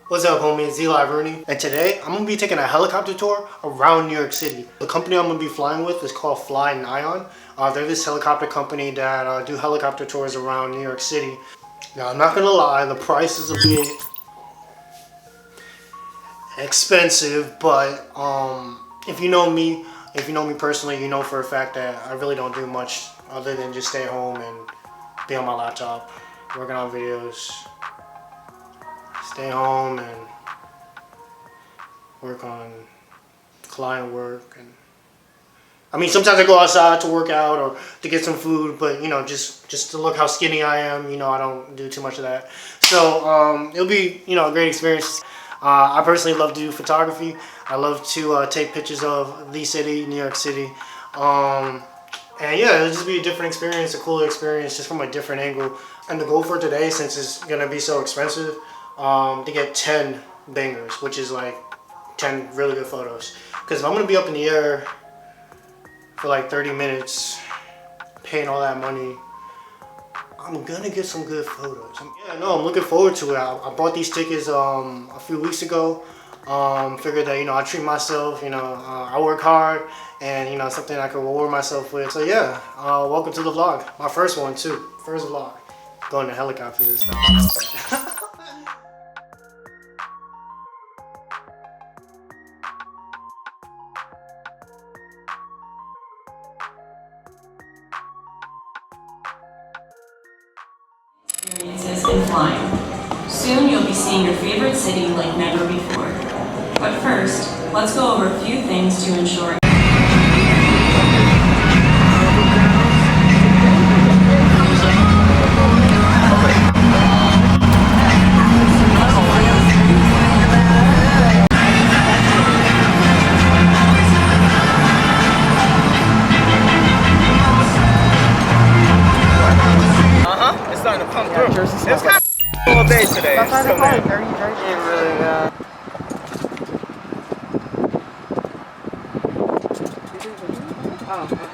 What's up, homie? It's NYC, and today I'm gonna be taking a helicopter tour around New York City. The company I'm gonna be flying with is called Fly Nyan. They're this helicopter company that do helicopter tours around New York City. Now, I'm not gonna lie, the price is a bit expensive, but if you know me personally, you know for a fact that I really don't do much other than just stay home and be on my laptop, working on videos. Stay home and work on client work, and I mean sometimes I go outside to work out or to get some food, but you know just to look how skinny I am, you know, I don't do too much of that. So it'll be, you know, a great experience. I personally love to do photography. I love to take pictures of the city, New York City, and yeah, it'll just be a different experience, a cooler experience, just from a different angle. And the goal for today, since it's gonna be so expensive, to get 10 bangers, which is like 10 really good photos. Because if I'm gonna be up in the air for like 30 minutes, paying all that money, I'm gonna get some good photos. Yeah, no, I'm looking forward to it. I bought these tickets a few weeks ago. Figured that, you know, I treat myself, you know, I work hard, and you know, something I can reward myself with. So yeah, welcome to the vlog. My first one too, first vlog. Going to helicopters and stuff. Experiences in flying. Soon you'll be seeing your favorite city like never before. But first, let's go over a few things to ensure. It's starting to come through. It's kind of all day today. That's hard to call it very really oh, okay.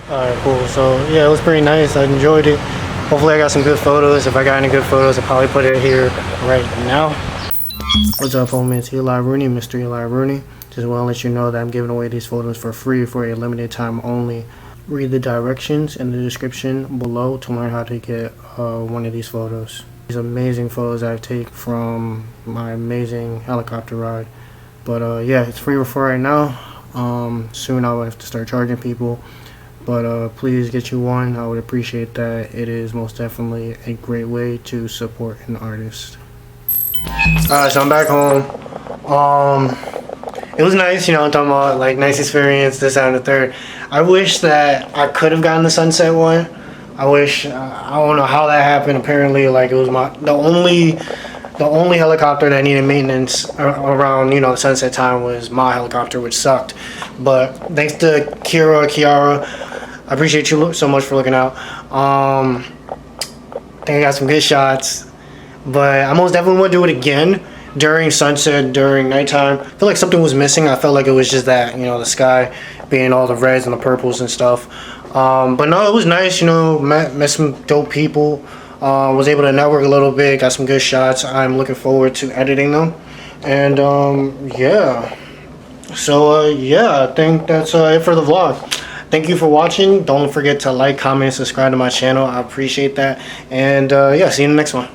Alright, cool. So yeah, it was pretty nice. I enjoyed it. Hopefully I got some good photos. If I got any good photos, I'll probably put it here right now. What's up, homie? It's EliRooney, Mr.EliRooney. Just want to let you know that I'm giving away these photos for free for a limited time only. Read the directions in the description below to learn how to get one of these photos. These amazing photos I take from my amazing helicopter ride. But yeah, it's free for right now. Soon I'll have to start charging people. But please get you one. I would appreciate that. It is most definitely a great way to support an artist. Alright, so I'm back home. It was nice, you know, I'm talking about like nice experience, this, that, and the third. I wish that I could have gotten the sunset one. I wish, I don't know how that happened. Apparently, like it was the only helicopter that needed maintenance around, you know, the sunset time was my helicopter, which sucked. But thanks to Kiara, I appreciate you so much for looking out. I think I got some good shots, but I most definitely want to do it again during sunset, during nighttime. I feel like something was missing. I felt like it was just that, you know, the sky being all the reds and the purples and stuff. But no, it was nice, you know, met some dope people. Was able to network a little bit, got some good shots. I'm looking forward to editing them. And yeah. So yeah, I think that's it for the vlog. Thank you for watching. Don't forget to like, comment, subscribe to my channel. I appreciate that. And yeah, see you in the next one.